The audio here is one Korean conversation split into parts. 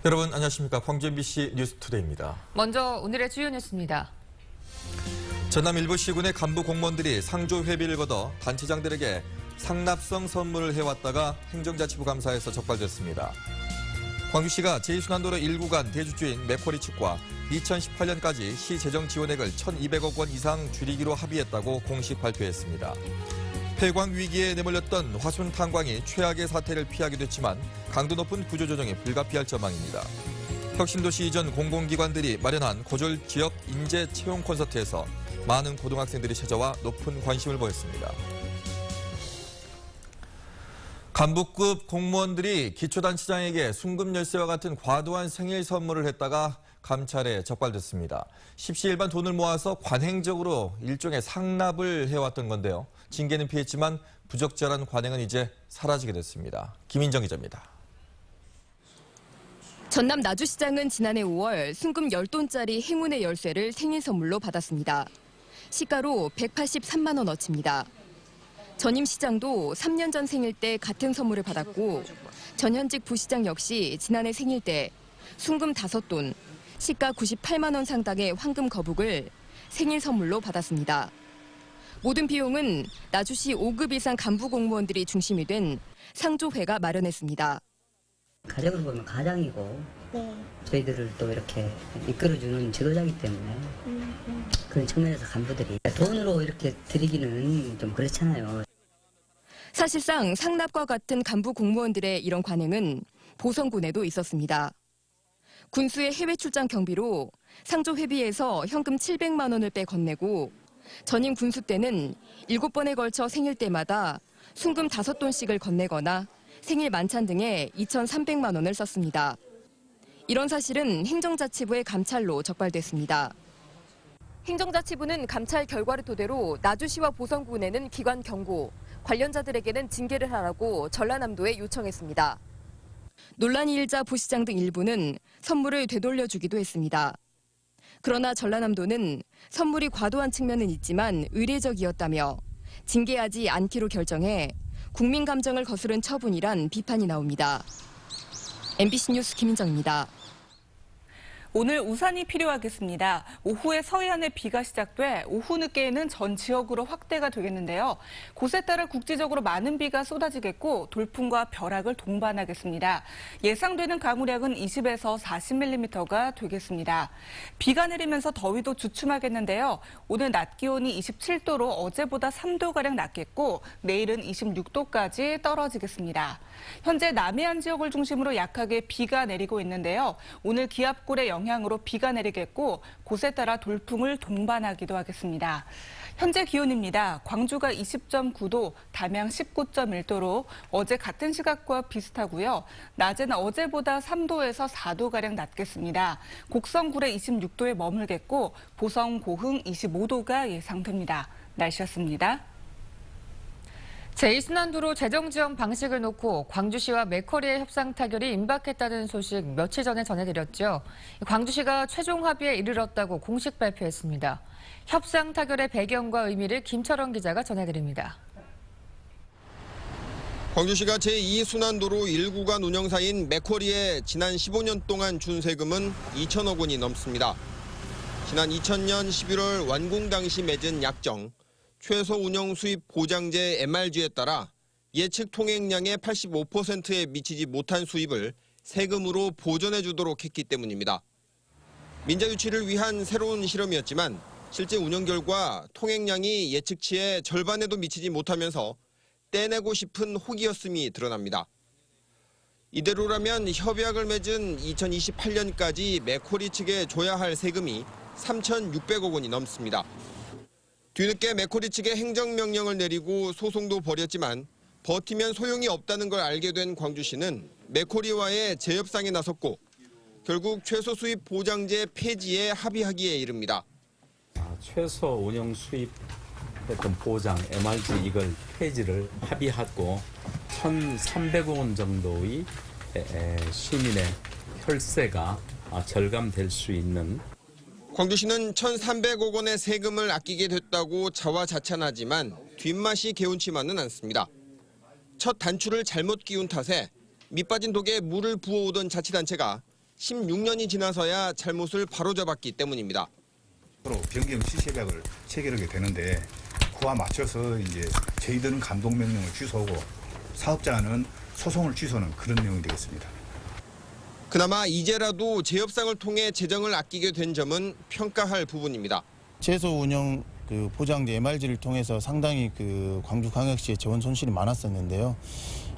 여러분 안녕하십니까. 광주 MBC 뉴스투데이입니다. 먼저 오늘의 주요 뉴스입니다. 전남 일부 시군의 간부 공무원들이 상조 회비를 걷어 단체장들에게 상납성 선물을 해왔다가 행정자치부 감사에서 적발됐습니다. 광주시가 제2순환도로 1구간 대주주인 맥쿼리 측과 2018년까지 시 재정 지원액을 1,200억 원 이상 줄이기로 합의했다고 공식 발표했습니다. 폐광 위기에 내몰렸던 화순 탄광이 최악의 사태를 피하게 됐지만 강도 높은 구조조정이 불가피할 전망입니다. 혁신도시 이전 공공기관들이 마련한 고졸 지역 인재 채용 콘서트에서 많은 고등학생들이 찾아와 높은 관심을 보였습니다. 간부급 공무원들이 기초단체장에게 순금 열쇠와 같은 과도한 생일 선물을 했다가 감찰에 적발됐습니다. 십시일반 돈을 모아서 관행적으로 일종의 상납을 해왔던 건데요. 징계는 피했지만 부적절한 관행은 이제 사라지게 됐습니다. 김인정 기자입니다. 전남 나주시장은 지난해 5월 순금 10돈짜리 행운의 열쇠를 생일 선물로 받았습니다. 시가로 183만 원어치입니다. 전임 시장도 3년 전 생일 때 같은 선물을 받았고 전현직 부시장 역시 지난해 생일 때 순금 5돈, 시가 98만 원 상당의 황금 거북을 생일 선물로 받았습니다. 모든 비용은 나주시 5급 이상 간부 공무원들이 중심이 된 상조회가 마련했습니다. 가족으로 보면 가장이고 저희들을 또 이렇게 이끌어주는 지도자이기 때문에 그런 측면에서 간부들이 돈으로 이렇게 드리기는 좀 그렇잖아요. 사실상 상납과 같은 간부 공무원들의 이런 관행은 보성군에도 있었습니다. 군수의 해외 출장 경비로 상조 회비에서 현금 700만 원을 빼 건네고 전임 군수 때는 7번에 걸쳐 생일 때마다 순금 5돈씩을 건네거나 생일 만찬 등에 2,300만 원을 썼습니다. 이런 사실은 행정자치부의 감찰로 적발됐습니다. 행정자치부는 감찰 결과를 토대로 나주시와 보성군에는 기관 경고, 관련자들에게는 징계를 하라고 전라남도에 요청했습니다. 논란이 일자 부시장 등 일부는 선물을 되돌려주기도 했습니다. 그러나 전라남도는 선물이 과도한 측면은 있지만 의례적이었다며 징계하지 않기로 결정해 국민 감정을 거스른 처분이란 비판이 나옵니다. MBC 뉴스 김인정입니다. 오늘 우산이 필요하겠습니다. 오후에 서해안에 비가 시작돼 오후 늦게에는 전 지역으로 확대가 되겠는데요. 곳에 따라 국지적으로 많은 비가 쏟아지겠고 돌풍과 벼락을 동반하겠습니다. 예상되는 강우량은 20에서 40mm가 되겠습니다. 비가 내리면서 더위도 주춤하겠는데요. 오늘 낮 기온이 27도로 어제보다 3도가량 낮겠고 내일은 26도까지 떨어지겠습니다. 현재 남해안 지역을 중심으로 약하게 비가 내리고 있는데요. 오늘 기압골의 영향으로 비가 내리겠고 곳에 따라 돌풍을 동반하기도 하겠습니다. 현재 기온입니다. 광주가 20.9도, 담양 19.1도로 어제 같은 시각과 비슷하고요. 낮에는 어제보다 3도에서 4도가량 낮겠습니다. 곡성 구례 26도에 머물겠고 보성 고흥 25도가 예상됩니다. 날씨였습니다. 제2순환도로 재정지원 방식을 놓고 광주시와 맥쿼리의 협상 타결이 임박했다는 소식 며칠 전에 전해드렸죠. 광주시가 최종 합의에 이르렀다고 공식 발표했습니다. 협상 타결의 배경과 의미를 김철원 기자가 전해드립니다. 광주시가 제2순환도로 1구간 운영사인 맥쿼리에 지난 15년 동안 준 세금은 2천억 원이 넘습니다. 지난 2000년 11월 완공 당시 맺은 약정, 최소 운영 수입 보장제 MRG에 따라 예측 통행량의 85%에 미치지 못한 수입을 세금으로 보전해 주도록 했기 때문입니다. 민자 유치를 위한 새로운 실험이었지만 실제 운영 결과 통행량이 예측치의 절반에도 미치지 못하면서 떼내고 싶은 혹이었음이 드러납니다. 이대로라면 협약을 맺은 2028년까지 맥쿼리 측에 줘야 할 세금이 3,600억 원이 넘습니다. 뒤늦게 맥쿼리 측에 행정명령을 내리고 소송도 벌였지만 버티면 소용이 없다는 걸 알게 된 광주시는 맥쿼리와의 재협상에 나섰고 결국 최소 수입 보장제 폐지에 합의하기에 이릅니다. 최소 운영 수입했던 보장 MRG 이걸 폐지를 합의하고 1,300억 원 정도의 시민의 혈세가 절감될 수 있는 광주시는 1,300억 원의 세금을 아끼게 됐다고 자화자찬하지만 뒷맛이 개운치만은 않습니다. 첫 단추를 잘못 끼운 탓에 밑빠진 독에 물을 부어오던 자치단체가 16년이 지나서야 잘못을 바로잡았기 때문입니다. 변경 시시계약을 체결하게 되는데 그와 맞춰서 이제 저희들은 감독 명령을 취소하고 사업자는 소송을 취소하는 그런 내용이 되겠습니다. 그나마 이제라도 재협상을 통해 재정을 아끼게 된 점은 평가할 부분입니다. 제소 운영 보장제 MRG를 통해서 상당히 광주광역시의 재원 손실이 많았었는데요.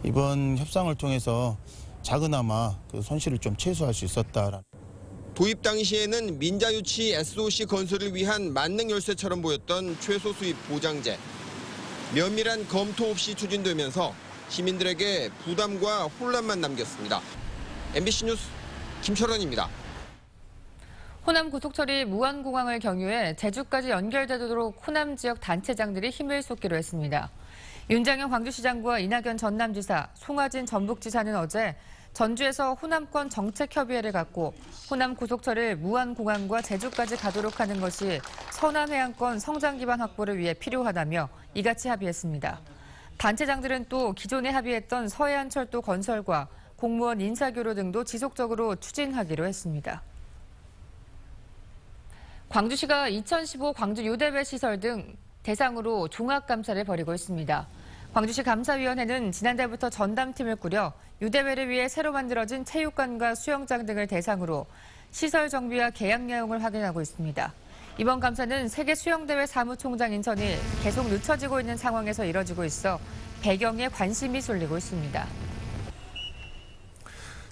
이번 협상을 통해서 작은아마 손실을 좀 최소화할 수 있었다. 도입 당시에는 민자유치 SOC 건설을 위한 만능 열쇠처럼 보였던 최소 수입 보장제. 면밀한 검토 없이 추진되면서 시민들에게 부담과 혼란만 남겼습니다. MBC 뉴스 김철원입니다. 호남 고속철이 무안공항을 경유해 제주까지 연결되도록 호남 지역 단체장들이 힘을 쏟기로 했습니다. 윤장현 광주시장과 이낙연 전남지사, 송하진 전북지사는 어제 전주에서 호남권 정책협의회를 갖고 호남 고속철을 무안공항과 제주까지 가도록 하는 것이 서남해안권 성장 기반 확보를 위해 필요하다며 이같이 합의했습니다. 단체장들은 또 기존에 합의했던 서해안철도 건설과 공무원 인사교류 등도 지속적으로 추진하기로 했습니다. 광주시가 2015 광주 유대배 시설 등 대상으로 종합감사를 벌이고 있습니다. 광주시 감사위원회는 지난달부터 전담팀을 꾸려 유대배를 위해 새로 만들어진 체육관과 수영장 등을 대상으로 시설 정비와 계약 내용을 확인하고 있습니다. 이번 감사는 세계수영대회 사무총장 인선이 계속 늦춰지고 있는 상황에서 이뤄지고 있어 배경에 관심이 쏠리고 있습니다.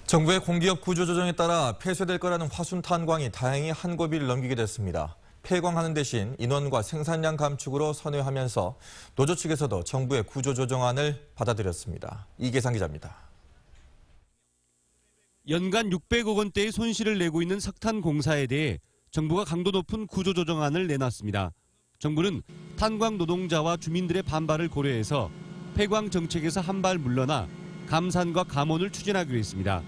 정부의 공기업 구조조정에 따라 폐쇄될 거라는 화순 탄광이 다행히 한 고비를 넘기게 됐습니다. 폐광하는 대신 인원과 생산량 감축으로 선회하면서 노조 측에서도 정부의 구조조정안을 받아들였습니다. 이계상 기자입니다. 연간 600억 원대의 손실을 내고 있는 석탄 공사에 대해 정부가 강도 높은 구조조정안을 내놨습니다. 정부는 탄광 노동자와 주민들의 반발을 고려해서 폐광 정책에서 한 발 물러나 감산과 감원을 추진하기로 했습니다.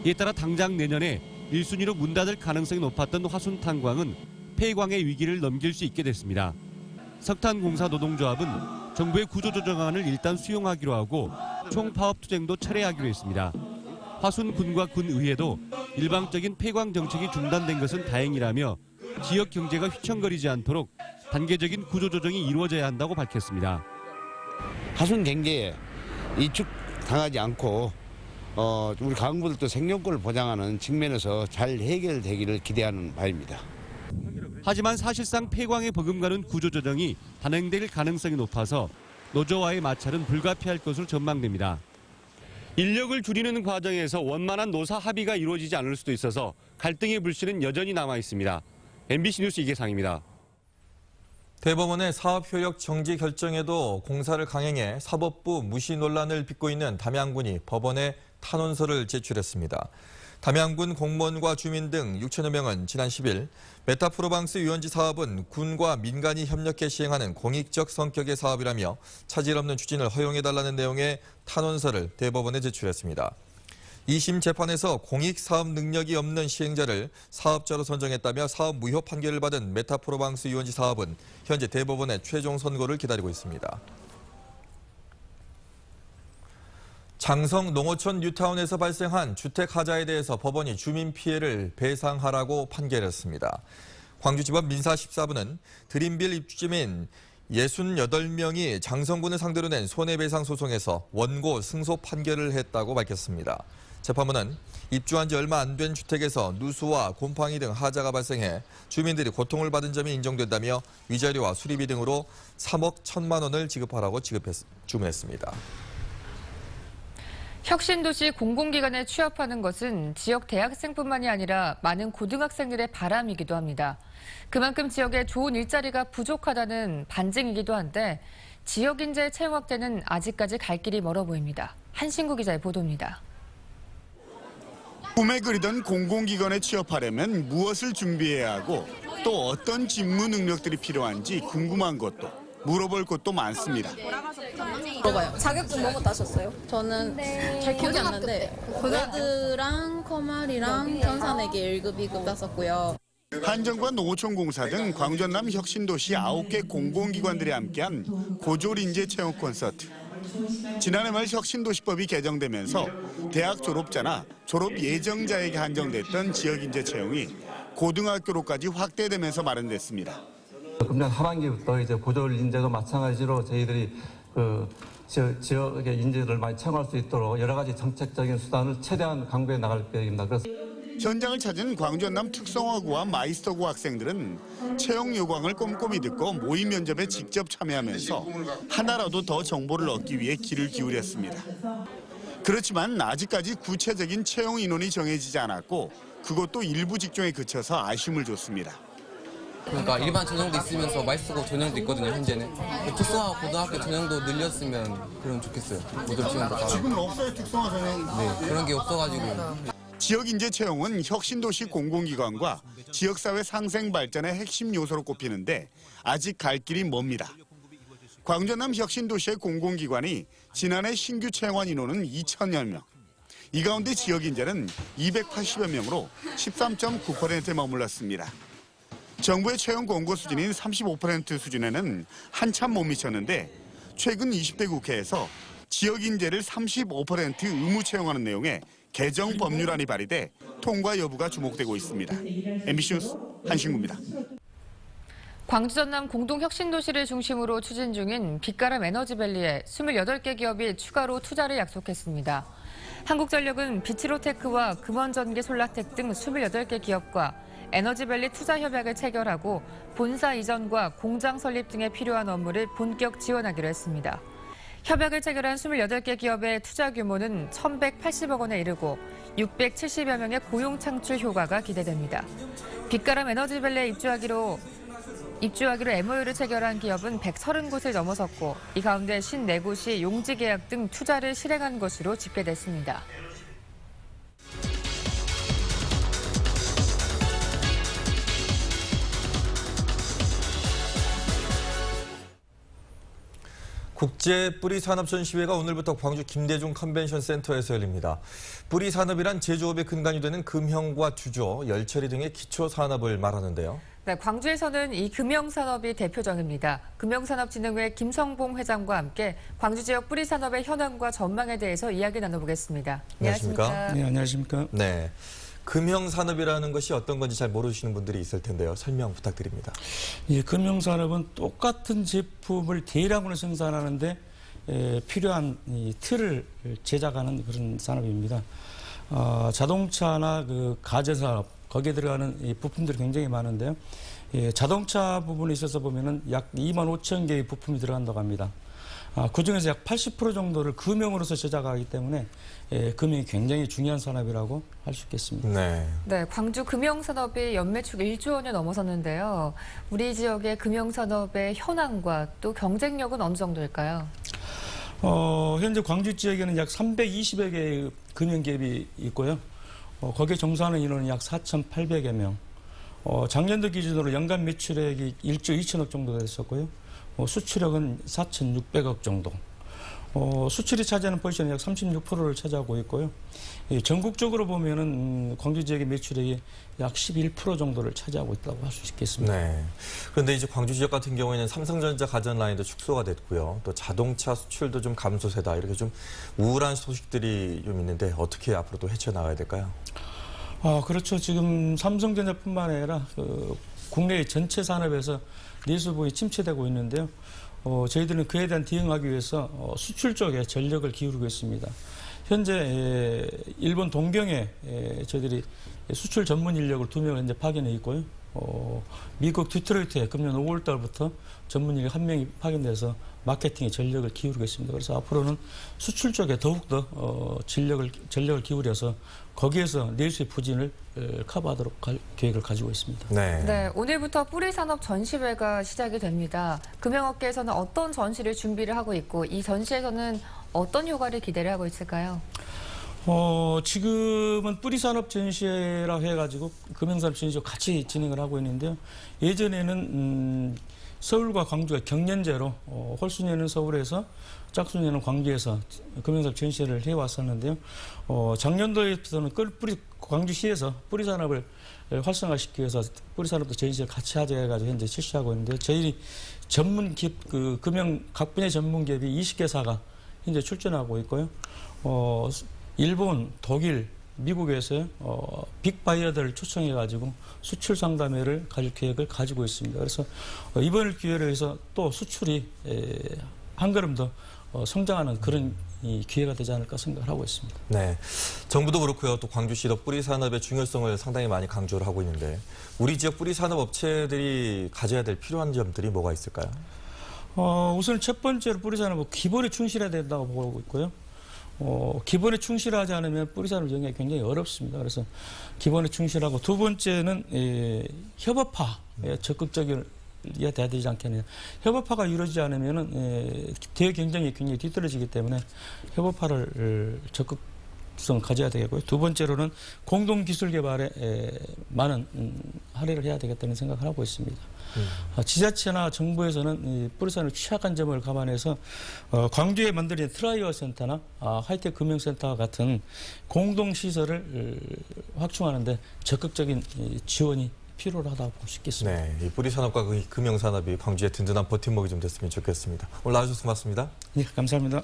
이에 따라 당장 내년에 1순위로 문 닫을 가능성이 높았던 화순 탄광은 폐광의 위기를 넘길 수 있게 됐습니다. 석탄공사 노동조합은 정부의 구조조정안을 일단 수용하기로 하고 총파업 투쟁도 철회하기로 했습니다. 화순군과 군의회도 일방적인 폐광 정책이 중단된 것은 다행이라며 지역 경제가 휘청거리지 않도록 단계적인 구조조정이 이루어져야 한다고 밝혔습니다. 화순 경제에 이축 당하지 않고 우리 가공부들도 생존권을 보장하는 측면에서 잘 해결되기를 기대하는 바입니다. 하지만 사실상 폐광에 버금가는 구조조정이 단행될 가능성이 높아서 노조와의 마찰은 불가피할 것으로 전망됩니다. 인력을 줄이는 과정에서 원만한 노사 합의가 이루어지지 않을 수도 있어서 갈등의 불씨는 여전히 남아 있습니다. MBC 뉴스 이계상입니다. 대법원의 사업효력 정지 결정에도 공사를 강행해 사법부 무시 논란을 빚고 있는 담양군이 법원에 탄원서를 제출했습니다. 담양군 공무원과 주민 등 6천여 명은 지난 10일 메타프로방스 유원지 사업은 군과 민간이 협력해 시행하는 공익적 성격의 사업이라며 차질 없는 추진을 허용해달라는 내용의 탄원서를 대법원에 제출했습니다. 2심 재판에서 공익사업 능력이 없는 시행자를 사업자로 선정했다며 사업 무효 판결을 받은 메타프로방스 유원지 사업은 현재 대법원의 최종 선고를 기다리고 있습니다. 장성 농어촌 뉴타운에서 발생한 주택 하자에 대해서 법원이 주민 피해를 배상하라고 판결했습니다. 광주지법 민사 14부는 드림빌 입주민 68명이 장성군을 상대로 낸 손해배상 소송에서 원고 승소 판결을 했다고 밝혔습니다. 재판부는 입주한 지 얼마 안 된 주택에서 누수와 곰팡이 등 하자가 발생해 주민들이 고통을 받은 점이 인정된다며 위자료와 수리비 등으로 3억 1천만 원을 지급하라고 주문했습니다. 혁신도시 공공기관에 취업하는 것은 지역 대학생뿐만이 아니라 많은 고등학생들의 바람이기도 합니다. 그만큼 지역에 좋은 일자리가 부족하다는 반증이기도 한데 지역 인재 채용 확대는 아직까지 갈 길이 멀어 보입니다. 한신구 기자의 보도입니다. 꿈에 그리던 공공기관에 취업하려면 무엇을 준비해야 하고 또 어떤 직무 능력들이 필요한지 궁금한 것도 물어볼 것도 많습니다. 물어봐요. 자격증 뭐 따셨어요? 저는 잘 기억이 안 나는데 워드랑 커말이랑 전산회계 1급, 2급 땄었고요. 한정과 농어촌공사 등 광주 전남 혁신도시 9개 공공기관들이 함께한 고졸 인재 채용 콘서트. 지난해 말 혁신도시법이 개정되면서 대학 졸업자나 졸업 예정자에게 한정됐던 지역인재 채용이 고등학교로까지 확대되면서 마련됐습니다. 금년 하반기부터 이제 고졸 인재도 마찬가지로 저희들이 지역의 인재를 많이 채용할 수 있도록 여러 가지 정책적인 수단을 최대한 강구해 나갈 계획입니다. 그래서 현장을 찾은 광주 전남 특성화고와 마이스터고 학생들은 채용 요강을 꼼꼼히 듣고 모의 면접에 직접 참여하면서 하나라도 더 정보를 얻기 위해 귀를 기울였습니다. 그렇지만 아직까지 구체적인 채용 인원이 정해지지 않았고 그것도 일부 직종에 그쳐서 아쉬움을 줬습니다. 그러니까 일반 전형도 있으면서 마이스터고 전형도 있거든요, 현재는. 특성화 고등학교 전형도 늘렸으면 그럼 좋겠어요. 고졸 채용도. 지금은 없어요, 특성화 전형. 네, 그런 게 없어가지고. 지역인재 채용은 혁신도시 공공기관과 지역사회 상생 발전의 핵심 요소로 꼽히는데 아직 갈 길이 멉니다. 광주 전남 혁신도시의 공공기관이 지난해 신규 채용한 인원은 2천여 명. 이 가운데 지역인재는 280여 명으로 13.9%에 머물렀습니다. 정부의 채용 공고 수준인 35% 수준에는 한참 못 미쳤는데 최근 20대 국회에서 지역인재를 35% 의무 채용하는 내용의 개정 법률안이 발의돼 통과 여부가 주목되고 있습니다. MBC 뉴스 한신구입니다. 광주 전남 공동혁신도시를 중심으로 추진 중인 빛가람 에너지밸리에 28개 기업이 추가로 투자를 약속했습니다. 한국전력은 비치로테크와 금원전기 솔라텍 등 28개 기업과 에너지밸리 투자 협약을 체결하고 본사 이전과 공장 설립 등에 필요한 업무를 본격 지원하기로 했습니다. 협약을 체결한 28개 기업의 투자 규모는 1,180억 원에 이르고 670여 명의 고용 창출 효과가 기대됩니다. 빛가람 에너지밸리에 입주하기로 MOU를 체결한 기업은 130곳을 넘어섰고 이 가운데 54곳이 용지 계약 등 투자를 실행한 것으로 집계됐습니다. 국제 뿌리산업 전시회가 오늘부터 광주 김대중 컨벤션 센터에서 열립니다. 뿌리산업이란 제조업의 근간이 되는 금형과 주조, 열처리 등의 기초산업을 말하는데요. 네, 광주에서는 이 금형산업이 대표적입니다. 금형산업진흥회 김성봉 회장과 함께 광주 지역 뿌리산업의 현황과 전망에 대해서 이야기 나눠보겠습니다. 안녕하십니까? 네, 안녕하십니까? 네. 금형산업이라는 것이 어떤 건지 잘 모르시는 분들이 있을 텐데요. 설명 부탁드립니다. 예, 금형산업은 똑같은 제품을 대량으로 생산하는데 필요한 이 틀을 제작하는 그런 산업입니다. 자동차나 그 가전산업, 거기에 들어가는 이 부품들이 굉장히 많은데요. 예, 자동차 부분에 있어서 보면은 약 25,000 개의 부품이 들어간다고 합니다. 그중에서 약 80% 정도를 금형으로서 제작하기 때문에 금형이 굉장히 중요한 산업이라고 할 수 있겠습니다. 네, 광주 금형산업이 연매출 1조 원을 넘어섰는데요. 우리 지역의 금형산업의 현황과 또 경쟁력은 어느 정도일까요? 현재 광주 지역에는 약 320여 개의 금형기업이 있고요. 거기에 종사하는 인원은 약 4,800여 명. 작년도 기준으로 연간 매출액이 1조 2천억 정도 됐었고요. 수출액은 4,600억 정도. 수출이 차지하는 포지션은 약 36%를 차지하고 있고요. 전국적으로 보면은 광주 지역의 매출액이 약 11% 정도를 차지하고 있다고 할 수 있겠습니다. 네. 그런데 이제 광주 지역 같은 경우에는 삼성전자 가전 라인도 축소가 됐고요. 또 자동차 수출도 좀 감소세다. 이렇게 좀 우울한 소식들이 좀 있는데 어떻게 앞으로 또 헤쳐나가야 될까요? 그렇죠. 지금 삼성전자뿐만 아니라 국내의 전체 산업에서 내수부분이 침체되고 있는데요. 저희들은 그에 대한 대응하기 위해서 수출 쪽에 전력을 기울이고 있습니다. 현재 일본 동경에 저희들이 수출 전문 인력을 2명을 현재 파견해 있고요. 미국 디트로이트에 금년 5월 달부터 전문 인력 1명이 파견돼서 마케팅에 전력을 기울이고 있습니다. 그래서 앞으로는 수출 쪽에 더욱더 전력을 기울여서 거기에서 내수의 부진을 커버하도록 계획을 가지고 있습니다. 네, 오늘부터 뿌리산업 전시회가 시작이 됩니다. 금형업계에서는 어떤 전시를 준비를 하고 있고 이 전시에서는 어떤 효과를 기대를 하고 있을까요? 지금은 뿌리산업 전시회라고 해가지고 금형산업 전시회 같이 진행을 하고 있는데요. 예전에는 서울과 광주가 경연제로 홀순위는 서울에서 짝순위는 광주에서 금형산업 전시회를 해왔었는데요. 작년도에서는 광주시에서 뿌리산업을 활성화시키기 위해서 뿌리산업도 전시회를 같이 하자 해가지고 현재 실시하고 있는데 저희 전문 기업, 금형 각 분야 전문 기업이 20개사가 현재 출전하고 있고요. 일본, 독일, 미국에서 빅바이어들을 초청해가지고 수출 상담회를 가질 계획을 가지고 있습니다. 그래서 이번을 기회로 해서 또 수출이 한 걸음 더 성장하는 그런 기회가 되지 않을까 생각을 하고 있습니다. 네, 정부도 그렇고요. 또 광주시도 뿌리 산업의 중요성을 상당히 많이 강조를 하고 있는데 우리 지역 뿌리 산업 업체들이 가져야 될 필요한 점들이 뭐가 있을까요? 우선 첫 번째로 뿌리 산업은 기본에 충실해야 된다고 보고 있고요. 기본에 충실하지 않으면 뿌리 산업 영역이 굉장히 어렵습니다. 그래서 기본에 충실하고 두 번째는 협업화에 적극적인 돼야 되지 않겠느냐. 협업화가 이루어지지 않으면 대경쟁이 굉장히 뒤떨어지기 때문에 협업화를 적극성 가져야 되겠고요. 두 번째로는 공동기술 개발에 많은 할애를 해야 되겠다는 생각을 하고 있습니다. 지자체나 정부에서는 뿌리산업 취약한 점을 감안해서 광주에 만들어진 트라이어 센터나 하이텍 금융센터와 같은 공동시설을 확충하는 데 적극적인 지원이 필요하다고 보고 싶겠습니다. 네, 이 뿌리 산업과 금융 산업이 광주의 든든한 버팀목이 좀 됐으면 좋겠습니다. 오늘 나와주셔서 고맙습니다. 네, 감사합니다.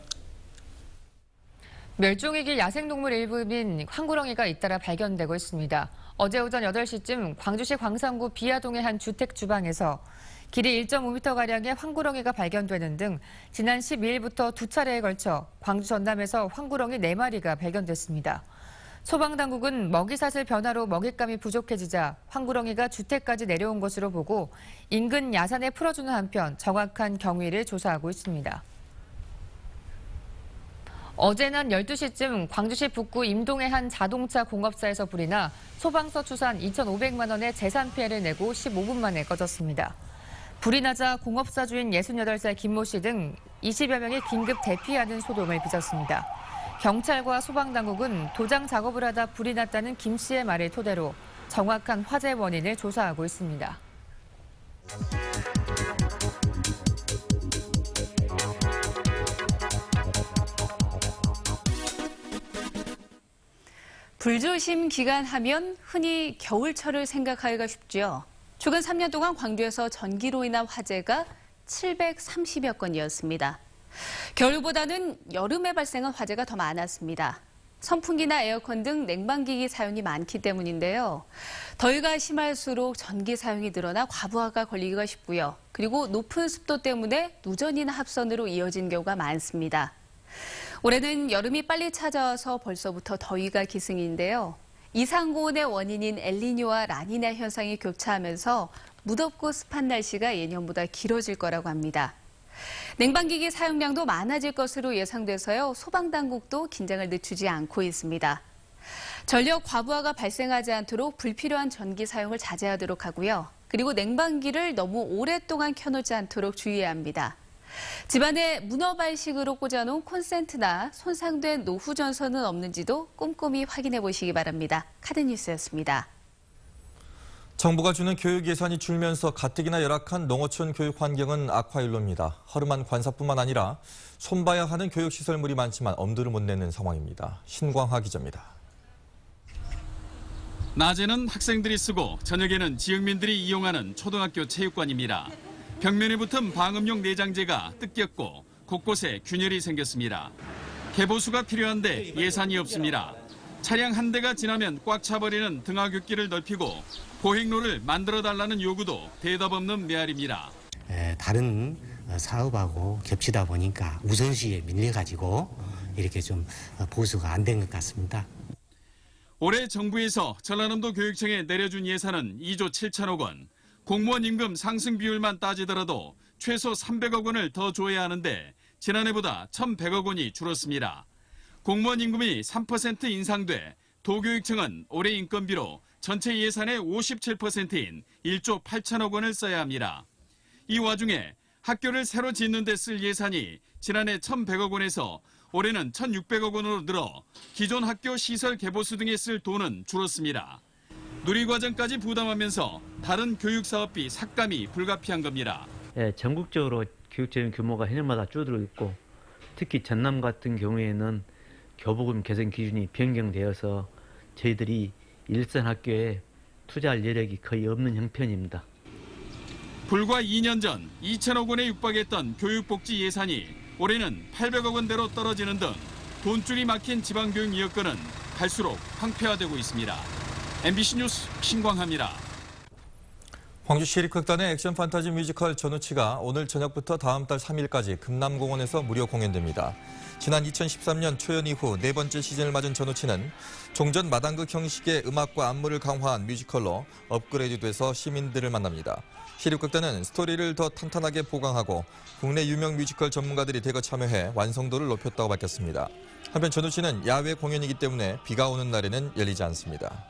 멸종위기 야생동물 일부인 황구렁이가 잇따라 발견되고 있습니다. 어제 오전 8시쯤 광주시 광산구 비아동의 한 주택 주방에서 길이 1.5m가량의 황구렁이가 발견되는 등 지난 12일부터 두 차례에 걸쳐 광주 전남에서 황구렁이 4마리가 발견됐습니다. 소방당국은 먹이사슬 변화로 먹잇감이 부족해지자 황구렁이가 주택까지 내려온 것으로 보고 인근 야산에 풀어주는 한편 정확한 경위를 조사하고 있습니다. 어제 낮 12시쯤 광주시 북구 임동의 한 자동차 공업사에서 불이 나 소방서 추산 2,500만 원의 재산 피해를 내고 15분 만에 꺼졌습니다. 불이 나자 공업사 주인 68살 김모 씨 등 20여 명이 긴급 대피하는 소동을 빚었습니다. 경찰과 소방당국은 도장 작업을 하다 불이 났다는 김 씨의 말을 토대로 정확한 화재 원인을 조사하고 있습니다. 불조심 기간 하면 흔히 겨울철을 생각하기가 쉽죠. 최근 3년 동안 광주에서 전기로 인한 화재가 730여 건이었습니다. 겨울보다는 여름에 발생한 화재가 더 많았습니다. 선풍기나 에어컨 등 냉방기기 사용이 많기 때문인데요. 더위가 심할수록 전기 사용이 늘어나 과부하가 걸리기가 쉽고요. 그리고 높은 습도 때문에 누전이나 합선으로 이어진 경우가 많습니다. 올해는 여름이 빨리 찾아와서 벌써부터 더위가 기승인데요. 이상고온의 원인인 엘니뇨와 라니냐 현상이 교차하면서 무덥고 습한 날씨가 예년보다 길어질 거라고 합니다. 냉방기기 사용량도 많아질 것으로 예상돼서요. 소방당국도 긴장을 늦추지 않고 있습니다. 전력 과부하가 발생하지 않도록 불필요한 전기 사용을 자제하도록 하고요. 그리고 냉방기를 너무 오랫동안 켜놓지 않도록 주의해야 합니다. 집안에 문어발식으로 꽂아놓은 콘센트나 손상된 노후 전선은 없는지도 꼼꼼히 확인해 보시기 바랍니다. 카드뉴스였습니다. 정부가 주는 교육 예산이 줄면서 가뜩이나 열악한 농어촌 교육 환경은 악화일로입니다. 허름한 관사뿐만 아니라 손봐야 하는 교육시설물이 많지만 엄두를 못 내는 상황입니다. 신광하 기자입니다. 낮에는 학생들이 쓰고 저녁에는 지역민들이 이용하는 초등학교 체육관입니다. 벽면에 붙은 방음용 내장재가 뜯겼고 곳곳에 균열이 생겼습니다. 개보수가 필요한데 예산이 없습니다. 차량 한 대가 지나면 꽉 차버리는 등하굣길을 넓히고 보행로를 만들어달라는 요구도 대답 없는 메아리입니다. 다른 사업하고 겹치다 보니까 우선시에 밀려가지고 이렇게 좀 보수가 안 된 것 같습니다. 올해 정부에서 전라남도 교육청에 내려준 예산은 2조 7천억 원. 공무원 임금 상승 비율만 따지더라도 최소 300억 원을 더 줘야 하는데 지난해보다 1,100억 원이 줄었습니다. 공무원 임금이 3% 인상돼 도교육청은 올해 인건비로 전체 예산의 57%인 1조 8천억 원을 써야 합니다. 이 와중에 학교를 새로 짓는 데 쓸 예산이 지난해 1,100억 원에서 올해는 1,600억 원으로 늘어 기존 학교 시설 개보수 등에 쓸 돈은 줄었습니다. 누리과정까지 부담하면서 다른 교육사업비 삭감이 불가피한 겁니다. 전국적으로 교육적인 규모가 해년마다 줄어들고 있고 특히 전남 같은 경우에는 교부금 개선 기준이 변경되어서 저희들이 일선 학교에 투자할 여력이 거의 없는 형편입니다. 불과 2년 전 2천억 원에 육박했던 교육복지 예산이 올해는 800억 원대로 떨어지는 등 돈줄이 막힌 지방교육 여건은 갈수록 황폐화되고 있습니다. MBC 뉴스 신광하입니다. 광주 시립극단의 액션 판타지 뮤지컬 전우치가 오늘 저녁부터 다음 달 3일까지 금남공원에서 무료 공연됩니다. 지난 2013년 초연 이후 네 번째 시즌을 맞은 전우치는 종전 마당극 형식의 음악과 안무를 강화한 뮤지컬로 업그레이드돼서 시민들을 만납니다. 시립극단은 스토리를 더 탄탄하게 보강하고 국내 유명 뮤지컬 전문가들이 대거 참여해 완성도를 높였다고 밝혔습니다. 한편 전우치는 야외 공연이기 때문에 비가 오는 날에는 열리지 않습니다.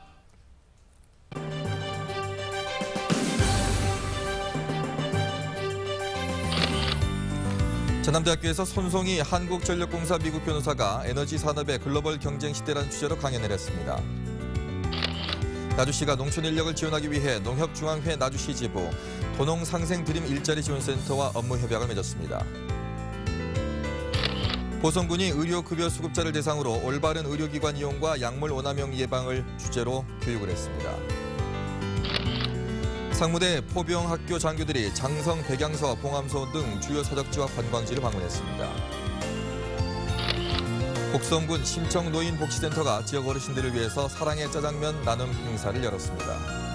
전남대학교에서 손송희 한국전력공사 미국 변호사가 에너지 산업의 글로벌 경쟁 시대라는 주제로 강연을 했습니다. 나주시가 농촌 인력을 지원하기 위해 농협중앙회 나주시 지부 도농상생드림 일자리 지원센터와 업무 협약을 맺었습니다. 보성군이 의료급여 수급자를 대상으로 올바른 의료기관 이용과 약물 오남용 예방을 주제로 교육을 했습니다. 상무대 포병학교 장교들이 장성, 백양서, 봉암소 등 주요 서적지와 관광지를 방문했습니다. 곡성군 심청노인복지센터가 지역 어르신들을 위해서 사랑의 짜장면 나눔 행사를 열었습니다.